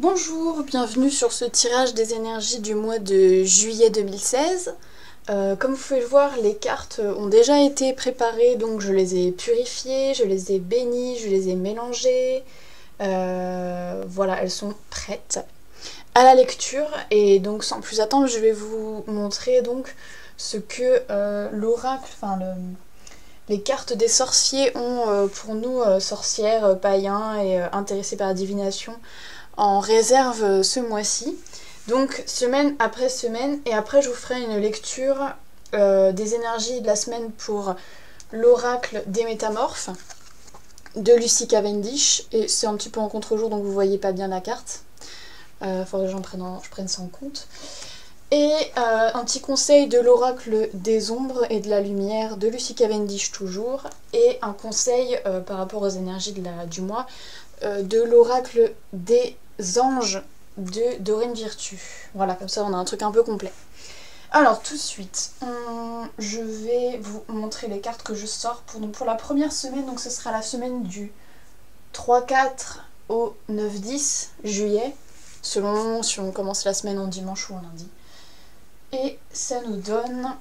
Bonjour, bienvenue sur ce tirage des énergies du mois de juillet 2016. Comme vous pouvez le voir, les cartes ont déjà été préparées, donc je les ai purifiées, je les ai bénies, je les ai mélangées. Voilà, elles sont prêtes à la lecture. Et donc sans plus attendre, je vais vous montrer donc ce que l'oracle, les cartes des sorciers ont pour nous, sorcières, païens et intéressés par la divination, en réserve ce mois-ci. Donc semaine après semaine, et après je vous ferai une lecture des énergies de la semaine pour l'oracle des métamorphes de Lucy Cavendish, et c'est un petit peu en contre-jour donc vous voyez pas bien la carte, faudrait que je prenne ça en compte. Et un petit conseil de l'oracle des ombres et de la lumière de Lucy Cavendish toujours, et un conseil par rapport aux énergies du mois de l'oracle des anges de Dorine Virtue. Voilà, comme ça on a un truc un peu complet. Alors tout de suite, je vais vous montrer les cartes que je sors pour la première semaine. Donc ce sera la semaine du 3-4 au 9-10 juillet, selon si on commence la semaine en dimanche ou en lundi. Et ça nous donne...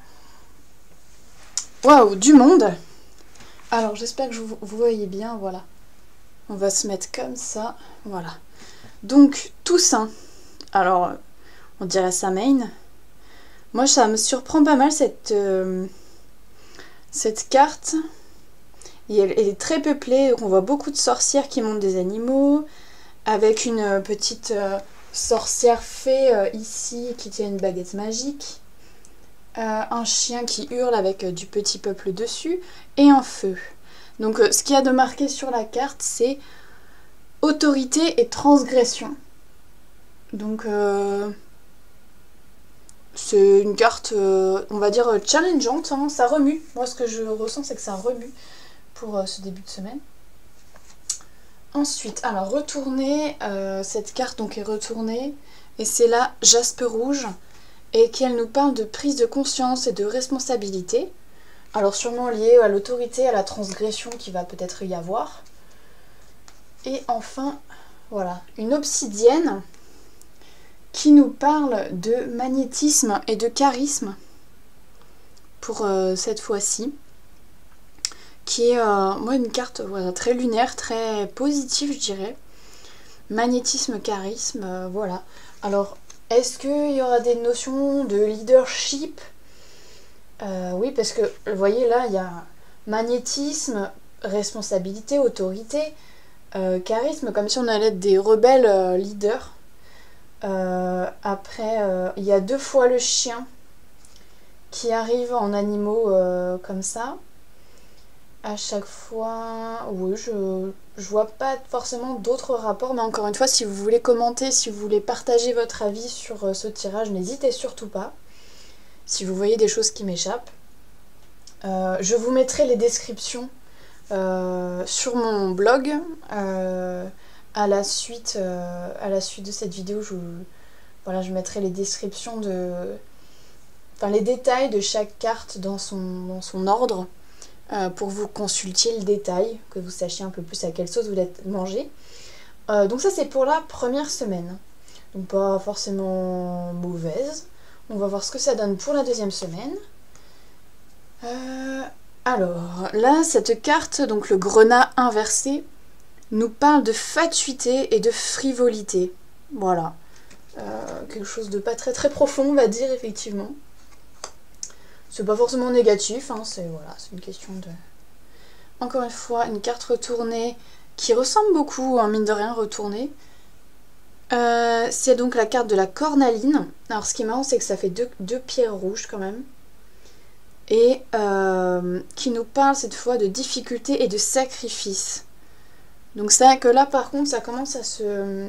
Waouh, du monde! Alors j'espère que vous voyez bien, voilà. On va se mettre comme ça, voilà. Donc, Toussaint. Alors, on dirait Samhain. Moi, ça me surprend pas mal cette carte. Et elle est très peuplée, donc on voit beaucoup de sorcières qui montent des animaux, avec une petite sorcière fée ici qui tient une baguette magique, un chien qui hurle avec du petit peuple dessus, et un feu. Donc ce qu'il y a de marqué sur la carte, c'est autorité et transgression. Donc c'est une carte, on va dire, challengeante, hein, ça remue. Moi ce que je ressens, c'est que ça remue pour ce début de semaine. Ensuite, alors retourner, cette carte donc est retournée, et c'est la Jaspe rouge, et qu'elle nous parle de prise de conscience et de responsabilité. Alors sûrement lié à l'autorité, à la transgression qui va peut-être y avoir. Et enfin, voilà, une obsidienne qui nous parle de magnétisme et de charisme pour cette fois-ci. Qui est moi une carte voilà, très lunaire, très positive je dirais. Magnétisme, charisme, voilà. Alors, est-ce qu'il y aura des notions de leadership? Oui, parce que, vous voyez là, il y a magnétisme, responsabilité, autorité, charisme, comme si on allait être des rebelles leaders. Après, il y a 2 fois le chien qui arrive en animaux comme ça. À chaque fois, oui, je vois pas forcément d'autres rapports, mais encore une fois, si vous voulez commenter, si vous voulez partager votre avis sur ce tirage, n'hésitez surtout pas. Si vous voyez des choses qui m'échappent. Je vous mettrai les descriptions sur mon blog à la suite de cette vidéo. Voilà, je mettrai les descriptions les détails de chaque carte dans son ordre pour vous consultiez le détail, que vous sachiez un peu plus à quelle sauce vous êtes mangé. Donc ça c'est pour la première semaine, donc pas forcément mauvaise. On va voir ce que ça donne pour la deuxième semaine. Alors, là, cette carte, donc le grenat inversé, nous parle de fatuité et de frivolité. Voilà. Quelque chose de pas très très profond, on va dire, effectivement. C'est pas forcément négatif, hein, c'est une question de... Encore une fois, une carte retournée qui ressemble beaucoup, hein, mine de rien, retournée. C'est donc la carte de la cornaline. Alors ce qui est marrant, c'est que ça fait deux pierres rouges quand même. Et qui nous parle cette fois de difficulté et de sacrifice. Donc c'est vrai que là par contre ça commence à se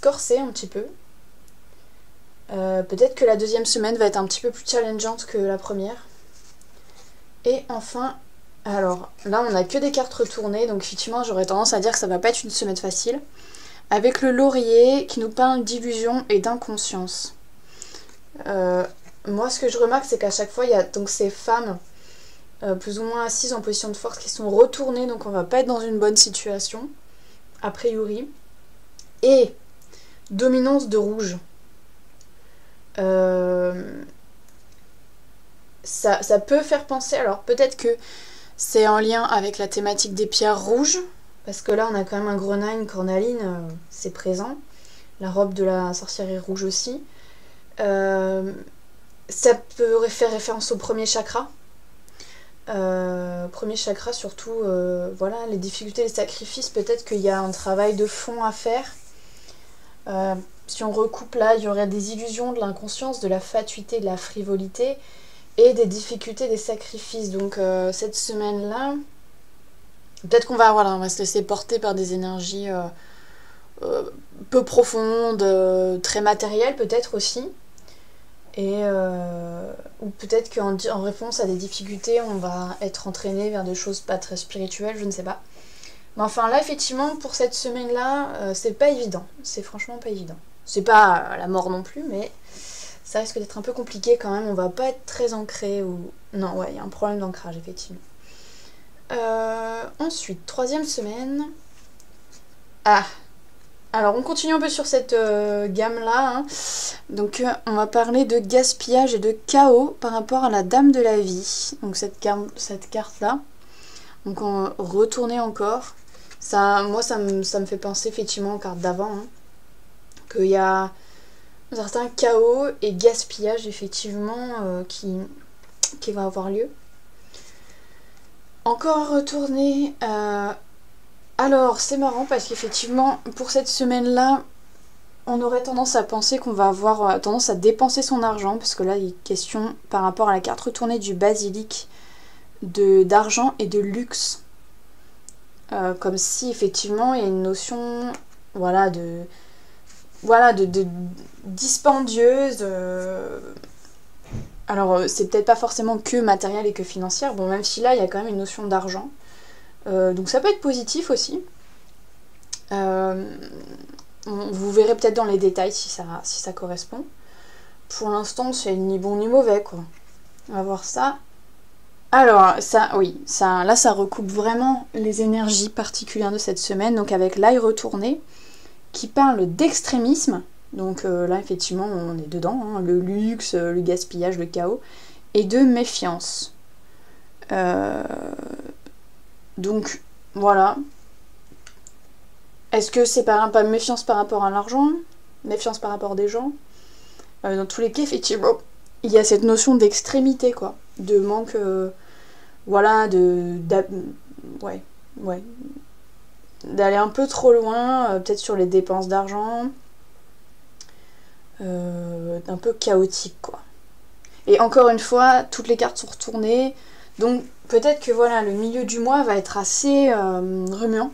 corser un petit peu. Peut-être que la deuxième semaine va être un petit peu plus challengeante que la première. Et enfin, alors là on n'a que des cartes retournées, donc effectivement j'aurais tendance à dire que ça va pas être une semaine facile. Avec le laurier qui nous parle d'illusion et d'inconscience. Moi ce que je remarque c'est qu'à chaque fois il y a donc ces femmes plus ou moins assises en position de force qui sont retournées, donc on va pas être dans une bonne situation, a priori. et dominance de rouge. Ça peut faire penser, alors peut-être que c'est en lien avec la thématique des pierres rouges, parce que là on a quand même un grenat, une cornaline, c'est présent. La robe de la sorcière est rouge aussi. Ça peut faire référence au premier chakra. Premier chakra surtout, voilà, les difficultés, les sacrifices, peut-être qu'il y a un travail de fond à faire. Si on recoupe là, il y aurait des illusions, de l'inconscience, de la fatuité, de la frivolité et des difficultés, des sacrifices. Donc cette semaine-là, peut-être qu'on va, voilà, on va se laisser porter par des énergies peu profondes, très matérielles peut-être aussi. Et ou peut-être qu'en réponse à des difficultés, on va être entraîné vers des choses pas très spirituelles, je ne sais pas. Mais enfin là, effectivement, pour cette semaine-là, c'est pas évident. C'est franchement pas évident. C'est pas la mort non plus, mais ça risque d'être un peu compliqué quand même. On va pas être très ancré ou... Non, ouais, il y a un problème d'ancrage, effectivement. Ensuite, troisième semaine... Ah, alors on continue un peu sur cette gamme-là. Hein. Donc on va parler de gaspillage et de chaos par rapport à la Dame de la Vie. Donc cette carte-là. Donc on retourner encore. Ça, moi ça me fait penser effectivement aux cartes d'avant. Hein, qu'il y a un certain chaos et gaspillage effectivement qui va avoir lieu. Encore retourner... Alors, c'est marrant parce qu'effectivement, pour cette semaine-là, on aurait tendance à penser qu'on va avoir tendance à dépenser son argent, parce que là, il est question, par rapport à la carte retournée du basilic, d'argent et de luxe. Comme si, effectivement, il y a une notion, voilà, de dispendieuse. Alors, c'est peut-être pas forcément que matériel et que financière, bon, même si là, il y a quand même une notion d'argent. Donc ça peut être positif aussi. Vous verrez peut-être dans les détails si ça correspond. Pour l'instant, c'est ni bon ni mauvais, quoi. On va voir ça. Alors, là, ça recoupe vraiment les énergies particulières de cette semaine. Donc avec l'ail retourné, qui parle d'extrémisme. Donc là, effectivement, on est dedans. Hein, le luxe, le gaspillage, le chaos. Et de méfiance. Donc, voilà. Est-ce que c'est pas méfiance par rapport à l'argent? Méfiance par rapport des gens? Dans tous les cas, effectivement, il y a cette notion d'extrémité, quoi. De manque, voilà, ouais. D'aller un peu trop loin, peut-être sur les dépenses d'argent. Un peu chaotique, quoi. Et encore une fois, toutes les cartes sont retournées. Donc, peut-être que voilà, le milieu du mois va être assez remuant.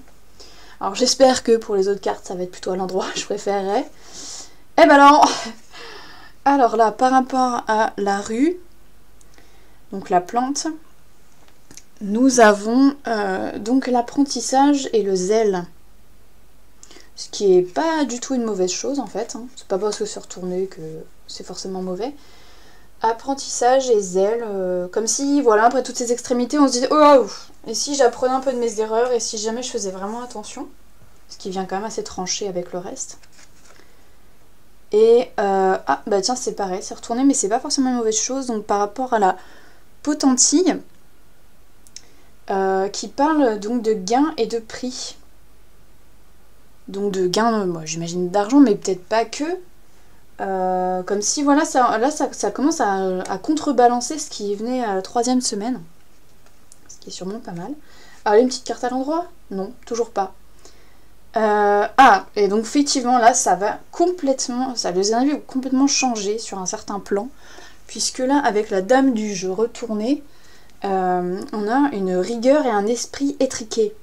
Alors j'espère que pour les autres cartes, ça va être plutôt à l'endroit, je préférerais. Eh ben non. Alors là, par rapport à la rue, donc la plante, nous avons donc l'apprentissage et le zèle. Ce qui est pas du tout une mauvaise chose en fait. Hein. C'est pas parce que c'est retourné que c'est forcément mauvais. Apprentissage et zèle, comme si, voilà, après toutes ces extrémités, on se disait, oh, et si j'apprenais un peu de mes erreurs, et si jamais je faisais vraiment attention, ce qui vient quand même assez tranché avec le reste. Et, ah, bah tiens, c'est pareil, c'est retourné, mais c'est pas forcément une mauvaise chose, donc par rapport à la potentille, qui parle donc de gain et de prix. Donc de gain, moi j'imagine d'argent, mais peut-être pas que. Comme si voilà, ça commence à contrebalancer ce qui venait à la troisième semaine, ce qui est sûrement pas mal. Ah, une petite carte à l'endroit? Non, toujours pas. Et donc effectivement là ça va complètement, les énergies vont complètement changer sur un certain plan, puisque là avec la dame du jeu retournée, on a une rigueur et un esprit étriqué.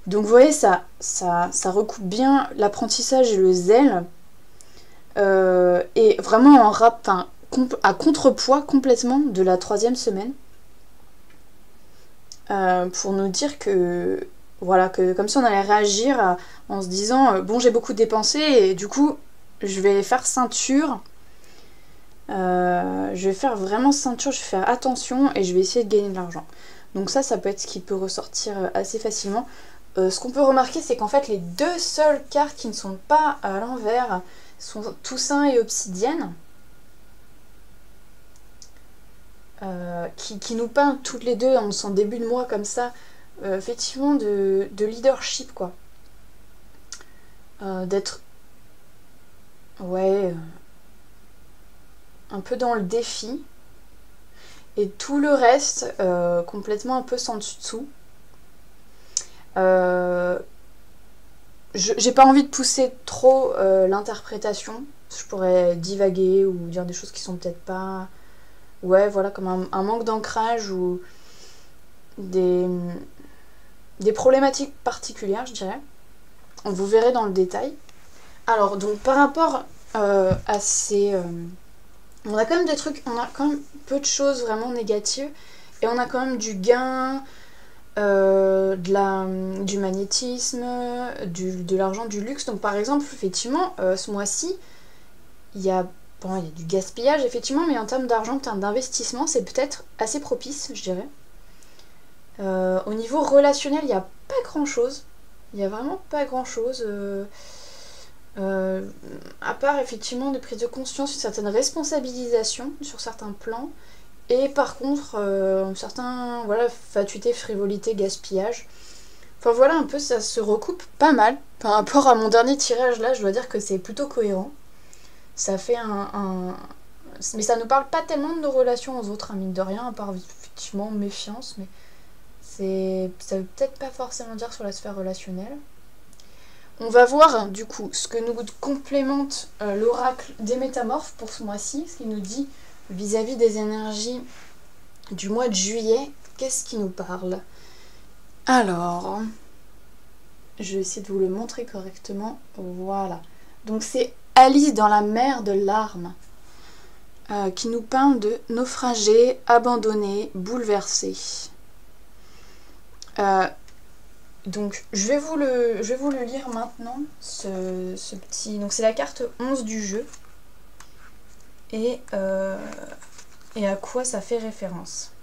Donc vous voyez, ça recoupe bien l'apprentissage et le zèle. Et vraiment à contrepoids complètement de la troisième semaine, pour nous dire que voilà, que comme si on allait réagir en se disant bon, j'ai beaucoup dépensé et du coup je vais faire ceinture, je vais faire vraiment ceinture, je vais faire attention et je vais essayer de gagner de l'argent. Donc ça peut être ce qui peut ressortir assez facilement. Ce qu'on peut remarquer, c'est qu'en fait, les deux seules cartes qui ne sont pas à l'envers sont Toussaint et Obsidienne. Qui nous peint toutes les deux en son début de mois comme ça, effectivement de leadership, quoi. D'être, ouais, un peu dans le défi. Et tout le reste, complètement un peu sans dessous. J'ai pas envie de pousser trop l'interprétation. Je pourrais divaguer ou dire des choses qui sont peut-être pas... Ouais, voilà, comme un manque d'ancrage ou des problématiques particulières, je dirais. Vous verrez dans le détail. Alors, donc, par rapport à ces... on a quand même des trucs... On a quand même peu de choses vraiment négatives. Et on a quand même du gain... du magnétisme, de l'argent, du luxe. Donc par exemple, effectivement, ce mois-ci, il y a du gaspillage, effectivement, mais en termes d'argent, en termes d'investissement, c'est peut-être assez propice, je dirais. Au niveau relationnel, il n'y a pas grand-chose. Il n'y a vraiment pas grand-chose. À part, effectivement, des prises de conscience, une certaine responsabilisation sur certains plans. Et par contre, certains, voilà, fatuité, frivolité, gaspillage. Enfin voilà, un peu, ça se recoupe pas mal. Par rapport à mon dernier tirage, là, je dois dire que c'est plutôt cohérent. Ça fait mais ça ne parle pas tellement de nos relations aux autres, hein, mine de rien, à part effectivement méfiance, mais ça veut peut-être pas forcément dire sur la sphère relationnelle. On va voir, du coup, ce que nous complémente l'oracle des métamorphes pour ce mois-ci, ce qu'il nous dit vis-à-vis des énergies du mois de juillet. Qu'est-ce qui nous parle? Alors, je vais essayer de vous le montrer correctement. Voilà. Donc c'est Alice dans la mer de larmes qui nous peint de naufragés, abandonnés, bouleversés. Donc je vais vous le lire maintenant, ce petit... Donc c'est la carte 11 du jeu. Et à quoi ça fait référence.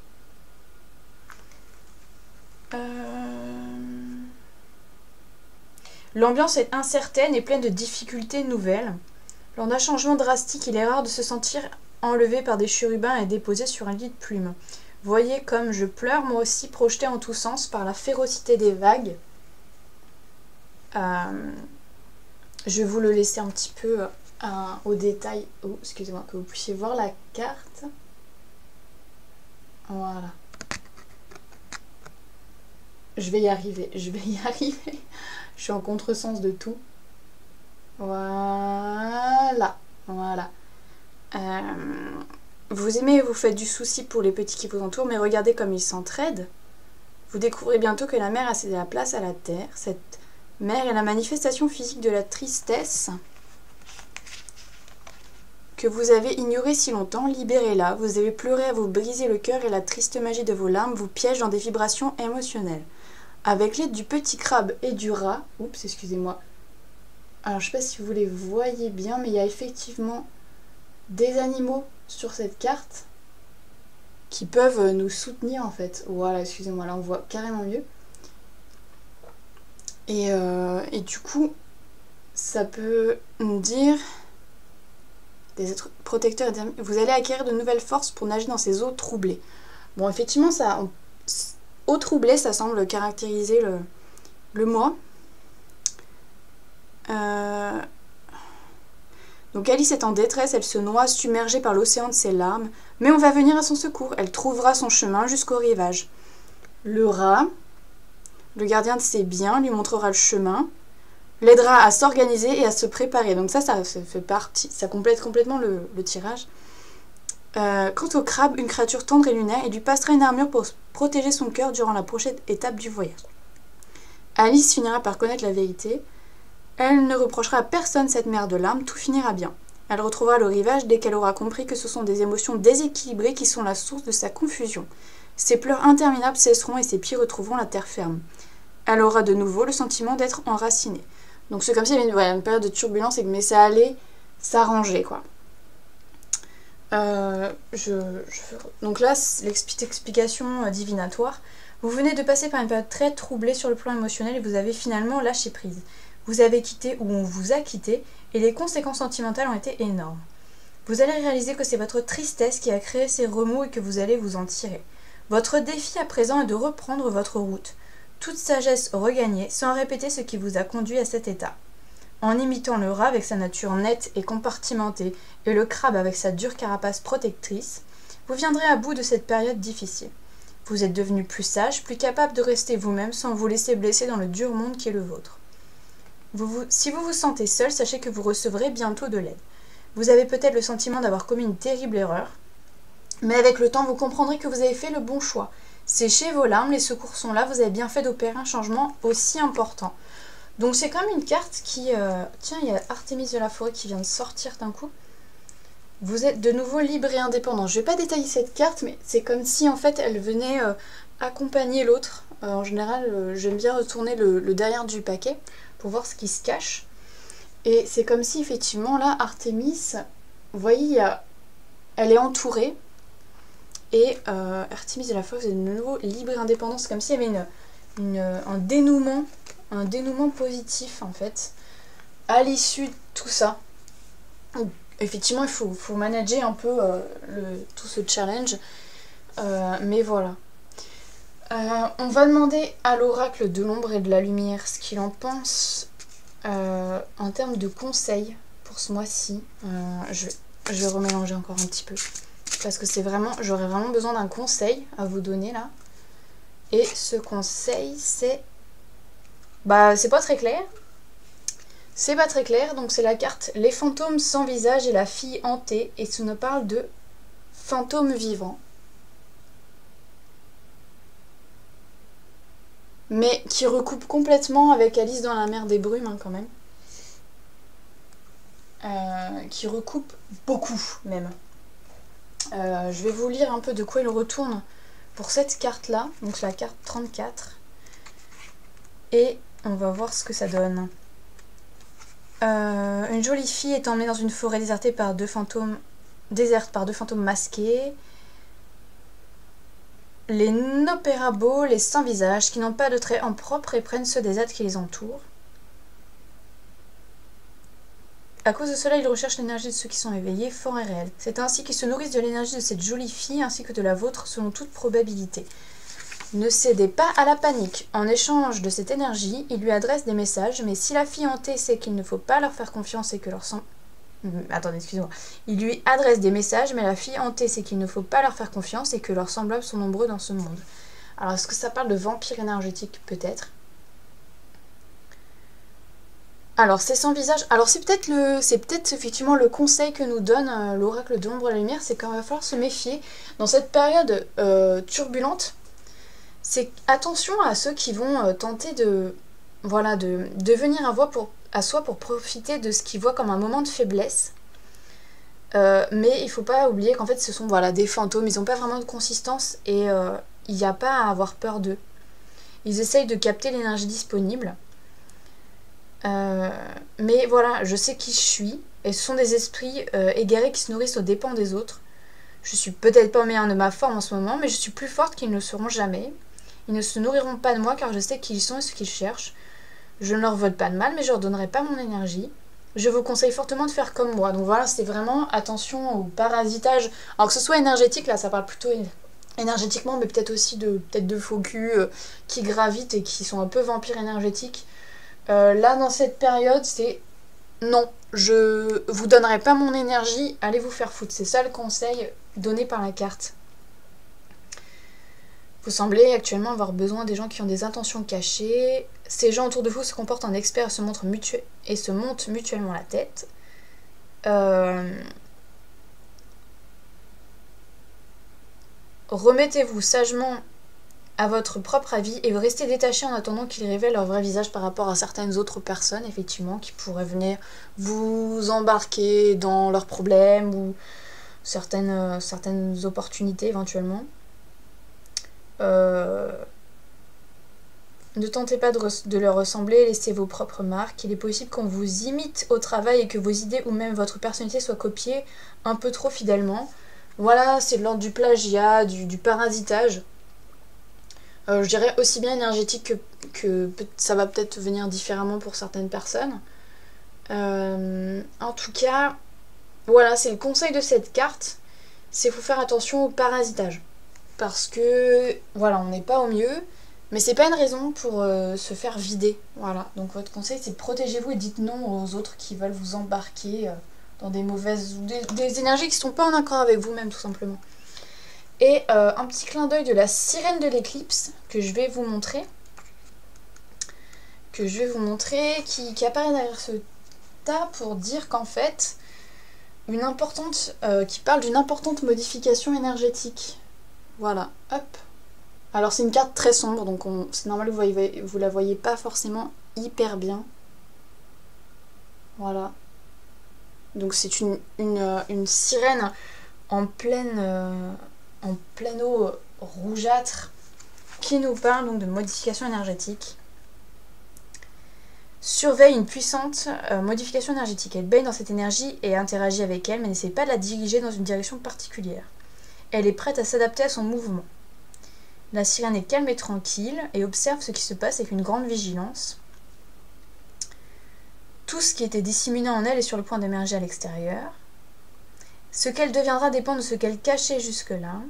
L'ambiance est incertaine et pleine de difficultés nouvelles. Lors d'un changement drastique, il est rare de se sentir enlevé par des chérubins et déposé sur un lit de plumes. Voyez comme je pleure, moi aussi, projeté en tous sens par la férocité des vagues. Je vais vous le laisser un petit peu au détail. Oh, excusez-moi, que vous puissiez voir la carte. Voilà. Je vais y arriver. Je suis en contresens de tout. Voilà. Vous aimez et vous faites du souci pour les petits qui vous entourent, mais regardez comme ils s'entraident. Vous découvrez bientôt que la mer a cédé la place à la terre. Cette mer est la manifestation physique de la tristesse que vous avez ignorée si longtemps. Libérez-la. Vous avez pleuré à vous briser le cœur et la triste magie de vos larmes vous piège dans des vibrations émotionnelles. Avec l'aide du petit crabe et du rat... Oups, excusez-moi. Alors, je ne sais pas si vous les voyez bien, mais il y a effectivement des animaux sur cette carte qui peuvent nous soutenir, en fait. Voilà, excusez-moi, là, on voit carrément mieux. Et du coup, ça peut nous dire... Des êtres protecteurs et vous allez acquérir de nouvelles forces pour nager dans ces eaux troublées. Bon, effectivement, eau troublée, ça semble caractériser le mois. Donc Alice est en détresse, elle se noie, submergée par l'océan de ses larmes, mais on va venir à son secours, elle trouvera son chemin jusqu'au rivage. Le rat, le gardien de ses biens, lui montrera le chemin, l'aidera à s'organiser et à se préparer. Donc ça fait partie, ça complète complètement le tirage. Quant au crabe, une créature tendre et lunaire, il lui passera une armure pour protéger son cœur durant la prochaine étape du voyage. Alice finira par connaître la vérité. Elle ne reprochera à personne cette mer de larmes, tout finira bien. Elle retrouvera le rivage dès qu'elle aura compris que ce sont des émotions déséquilibrées qui sont la source de sa confusion. Ses pleurs interminables cesseront et ses pieds retrouveront la terre ferme. Elle aura de nouveau le sentiment d'être enracinée. Donc c'est comme s'il y avait une période de turbulence, mais ça allait s'arranger, quoi. Donc là, l'explication divinatoire. Vous venez de passer par une période très troublée sur le plan émotionnel et vous avez finalement lâché prise. Vous avez quitté ou on vous a quitté et les conséquences sentimentales ont été énormes. Vous allez réaliser que c'est votre tristesse qui a créé ces remous et que vous allez vous en tirer. Votre défi à présent est de reprendre votre route, toute sagesse regagnée, sans répéter ce qui vous a conduit à cet état. En imitant le rat avec sa nature nette et compartimentée et le crabe avec sa dure carapace protectrice, vous viendrez à bout de cette période difficile. Vous êtes devenu plus sage, plus capable de rester vous-même sans vous laisser blesser dans le dur monde qui est le vôtre. Si vous vous sentez seul, sachez que vous recevrez bientôt de l'aide. Vous avez peut-être le sentiment d'avoir commis une terrible erreur, mais avec le temps, vous comprendrez que vous avez fait le bon choix. Séchez vos larmes, les secours sont là, vous avez bien fait d'opérer un changement aussi important. Donc c'est quand même une carte qui... Tiens, il y a Artémis de la Forêt qui vient de sortir d'un coup. Vous êtes de nouveau libre et indépendant. Je ne vais pas détailler cette carte, mais c'est comme si en fait elle venait accompagner l'autre. En général, j'aime bien retourner le derrière du paquet pour voir ce qui se cache. Et c'est comme si effectivement là, Artémis, vous voyez, elle est entourée. Et Artémis de la Forêt, vous êtes de nouveau libre et indépendant. C'est comme s'il y avait un dénouement positif en fait, à l'issue de tout ça. Effectivement, il faut manager un peu tout ce challenge. Mais voilà. On va demander à l'oracle de l'ombre et de la lumière ce qu'il en pense en termes de conseils pour ce mois-ci. Je vais remélanger encore un petit peu. Parce que j'aurais vraiment besoin d'un conseil à vous donner là. Et ce conseil, c'est... c'est pas très clair. C'est pas très clair, donc c'est la carte Les fantômes sans visage et la fille hantée, et ça nous parle de fantômes vivants. Mais qui recoupe complètement avec Alice dans la mer des brumes, hein, quand même. Qui recoupe beaucoup, même. Je vais vous lire un peu de quoi il retourne pour cette carte-là, donc c'est la carte 34. Et on va voir ce que ça donne. Une jolie fille est emmenée dans une forêt déserte par deux fantômes masqués. Les nopérabeaux, les sans visage, qui n'ont pas de traits en propre et prennent ceux des êtres qui les entourent. À cause de cela, ils recherchent l'énergie de ceux qui sont éveillés, forts et réels. C'est ainsi qu'ils se nourrissent de l'énergie de cette jolie fille ainsi que de la vôtre selon toute probabilité. Ne cédez pas à la panique. En échange de cette énergie, il lui adresse des messages, mais si la fille hantée sait qu'il ne faut pas leur faire confiance et que leur sang... Attendez, excusez-moi. Il lui adresse des messages, mais la fille hantée sait qu'il ne faut pas leur faire confiance et que leurs semblables sont nombreux dans ce monde. Alors, est-ce que ça parle de vampire énergétique? Peut-être. Alors, c'est sans visage. Alors, c'est peut-être effectivement le conseil que nous donne l'oracle de l'ombre et la lumière, c'est qu'il va falloir se méfier dans cette période turbulente. C'est attention à ceux qui vont tenter de venir à soi pour profiter de ce qu'ils voient comme un moment de faiblesse. Mais il ne faut pas oublier qu'en fait ce sont des fantômes, ils n'ont pas vraiment de consistance et il n'y a pas à avoir peur d'eux. Ils essayent de capter l'énergie disponible. Mais voilà, je sais qui je suis et ce sont des esprits égarés qui se nourrissent aux dépens des autres. Je suis peut-être pas au meilleur de ma forme en ce moment, mais je suis plus forte qu'ils ne le seront jamais. Ils ne se nourriront pas de moi car je sais qui ils sont et ce qu'ils cherchent. Je ne leur vole pas de mal, mais je leur donnerai pas mon énergie. Je vous conseille fortement de faire comme moi. Donc voilà, c'est vraiment attention au parasitage. Alors que ce soit énergétique, là ça parle plutôt énergétiquement, mais peut-être aussi de faux culs qui gravitent et qui sont un peu vampires énergétiques. Là dans cette période, c'est non, je vous donnerai pas mon énergie, allez vous faire foutre. C'est ça le conseil donné par la carte. Vous semblez actuellement avoir besoin des gens qui ont des intentions cachées. Ces gens autour de vous se comportent en experts et se montent mutuellement la tête. Remettez-vous sagement à votre propre avis et restez détachés en attendant qu'ils révèlent leur vrai visage par rapport à certaines autres personnes, effectivement, qui pourraient venir vous embarquer dans leurs problèmes ou certaines opportunités éventuellement. Ne tentez pas de leur ressembler, laissez vos propres marques. Il est possible qu'on vous imite au travail et que vos idées ou même votre personnalité soient copiées un peu trop fidèlement. Voilà, c'est de l'ordre du plagiat, du parasitage. Je dirais aussi bien énergétique que ça va peut-être venir différemment pour certaines personnes. En tout cas, voilà, c'est le conseil de cette carte, c'est qu'il faut faire attention au parasitage. Parce que, voilà, on n'est pas au mieux, mais c'est pas une raison pour se faire vider. Voilà, donc votre conseil, c'est protégez-vous et dites non aux autres qui veulent vous embarquer dans des mauvaises... des énergies qui sont pas en accord avec vous-même, tout simplement. Et un petit clin d'œil de la sirène de l'éclipse que je vais vous montrer. Qui apparaît derrière ce tas pour dire qu'en fait, qui parle d'une importante modification énergétique. Voilà, hop. Alors c'est une carte très sombre, donc c'est normal que vous la voyez pas forcément hyper bien. Voilà. Donc c'est une sirène en pleine eau rougeâtre qui nous parle donc de modification énergétique. Surveille une puissante modification énergétique. Elle baigne dans cette énergie et interagit avec elle, mais n'essaie pas de la diriger dans une direction particulière. Elle est prête à s'adapter à son mouvement. La sirène est calme et tranquille et observe ce qui se passe avec une grande vigilance. Tout ce qui était dissimulé en elle est sur le point d'émerger à l'extérieur. Ce qu'elle deviendra dépend de ce qu'elle cachait jusque-là.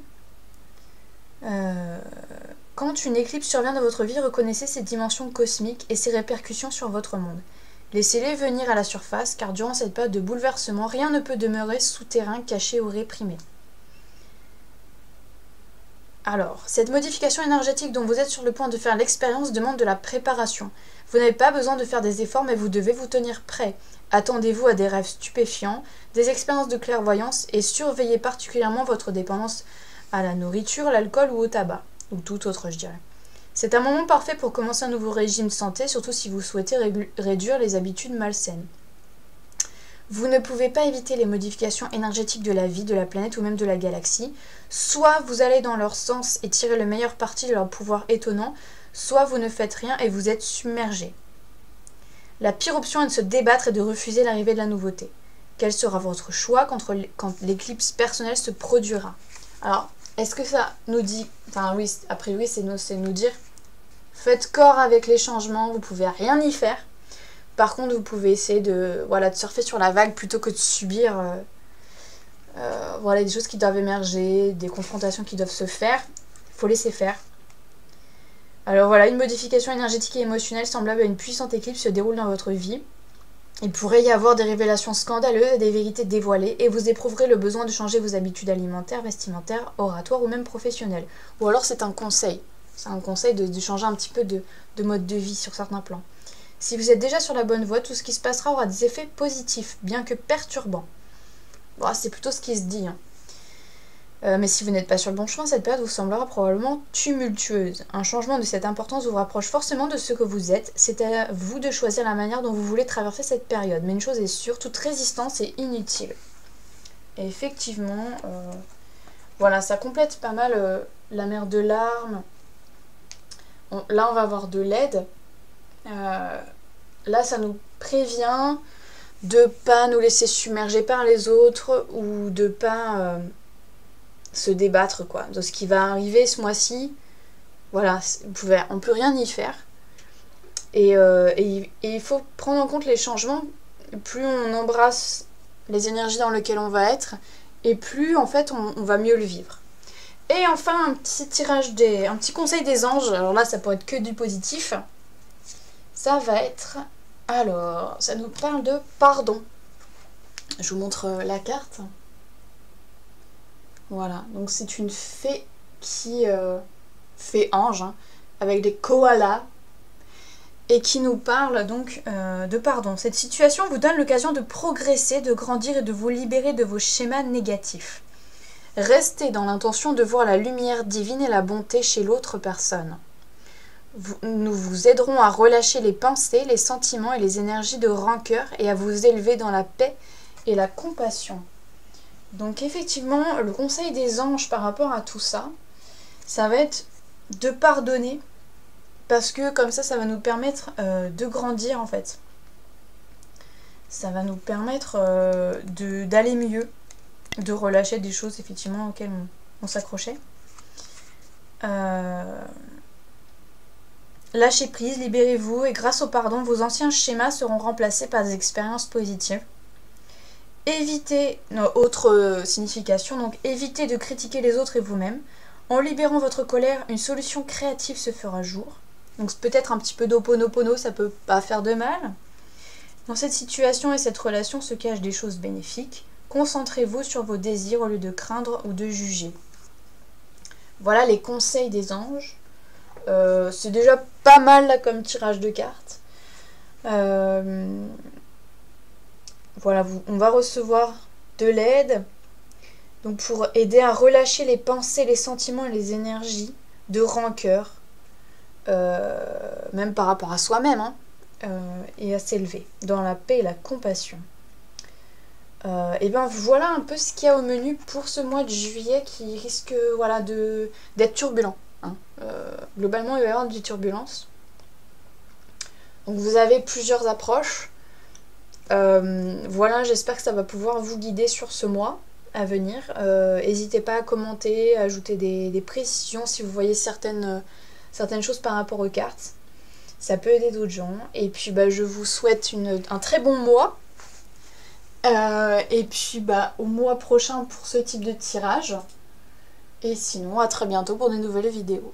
Quand une éclipse survient dans votre vie, reconnaissez ses dimensions cosmiques et ses répercussions sur votre monde. Laissez-les venir à la surface, car durant cette période de bouleversement, rien ne peut demeurer souterrain, caché ou réprimé. Alors, cette modification énergétique dont vous êtes sur le point de faire l'expérience demande de la préparation. Vous n'avez pas besoin de faire des efforts, mais vous devez vous tenir prêt. Attendez-vous à des rêves stupéfiants, des expériences de clairvoyance et surveillez particulièrement votre dépendance à la nourriture, l'alcool ou au tabac, ou tout autre je dirais. C'est un moment parfait pour commencer un nouveau régime santé, surtout si vous souhaitez réduire les habitudes malsaines. Vous ne pouvez pas éviter les modifications énergétiques de la vie, de la planète ou même de la galaxie. Soit vous allez dans leur sens et tirez le meilleur parti de leur pouvoir étonnant, soit vous ne faites rien et vous êtes submergé. La pire option est de se débattre et de refuser l'arrivée de la nouveauté. Quel sera votre choix quand l'éclipse personnelle se produira? Alors, est-ce que ça nous dit... Enfin oui, après oui, c'est nous dire faites corps avec les changements, vous pouvez rien y faire. Par contre, vous pouvez essayer de surfer sur la vague plutôt que de subir des choses qui doivent émerger, des confrontations qui doivent se faire. Il faut laisser faire. Alors voilà, une modification énergétique et émotionnelle semblable à une puissante éclipse se déroule dans votre vie. Il pourrait y avoir des révélations scandaleuses, des vérités dévoilées, et vous éprouverez le besoin de changer vos habitudes alimentaires, vestimentaires, oratoires ou même professionnelles. Ou alors c'est un conseil. C'est un conseil de changer un petit peu de mode de vie sur certains plans. Si vous êtes déjà sur la bonne voie, tout ce qui se passera aura des effets positifs, bien que perturbants. Bon, c'est plutôt ce qui se dit. Mais si vous n'êtes pas sur le bon chemin, cette période vous semblera probablement tumultueuse. Un changement de cette importance vous rapproche forcément de ce que vous êtes. C'est à vous de choisir la manière dont vous voulez traverser cette période. Mais une chose est sûre, toute résistance est inutile. Et effectivement, ça complète pas mal la mer de larmes. Là, on va avoir de l'aide. Là, ça nous prévient de pas nous laisser submerger par les autres ou de pas se débattre de ce qui va arriver ce mois-ci. Voilà, on peut rien y faire. Et il faut prendre en compte les changements. Plus on embrasse les énergies dans lesquelles on va être, et plus en fait on va mieux le vivre. Et enfin, un petit conseil des anges. Alors là, ça pourrait être que du positif. Ça va être... Alors, ça nous parle de pardon. Je vous montre la carte. Voilà, donc c'est une fée qui... fée ange, avec des koalas. Et qui nous parle donc de pardon. Cette situation vous donne l'occasion de progresser, de grandir et de vous libérer de vos schémas négatifs. Restez dans l'intention de voir la lumière divine et la bonté chez l'autre personne. Nous vous aiderons à relâcher les pensées, les sentiments et les énergies de rancœur et à vous élever dans la paix et la compassion. Donc effectivement, le conseil des anges par rapport à tout ça, ça va être de pardonner parce que comme ça va nous permettre de grandir en fait. Ça va nous permettre d'aller mieux, de relâcher des choses effectivement auxquelles on s'accrochait. Lâchez prise, libérez-vous et grâce au pardon, vos anciens schémas seront remplacés par des expériences positives. Évitez, autre signification, donc évitez de critiquer les autres et vous-même. En libérant votre colère, une solution créative se fera jour. Donc peut-être un petit peu d'Ho'oponopono, ça peut pas faire de mal. Dans cette situation et cette relation se cachent des choses bénéfiques. Concentrez-vous sur vos désirs au lieu de craindre ou de juger. Voilà les conseils des anges. C'est déjà pas mal là comme tirage de cartes. Voilà, on va recevoir de l'aide. Donc pour aider à relâcher les pensées, les sentiments et les énergies de rancœur, même par rapport à soi-même, hein, et à s'élever dans la paix et la compassion. Et ben voilà un peu ce qu'il y a au menu pour ce mois de juillet qui risque d'être turbulent. Hein. Globalement, il va y avoir des turbulences. Donc vous avez plusieurs approches. Voilà, j'espère que ça va pouvoir vous guider sur ce mois à venir. N'hésitez pas à commenter, à ajouter des précisions si vous voyez certaines choses par rapport aux cartes. Ça peut aider d'autres gens. Et puis je vous souhaite un très bon mois. Et puis au mois prochain pour ce type de tirage. Et sinon, à très bientôt pour de nouvelles vidéos.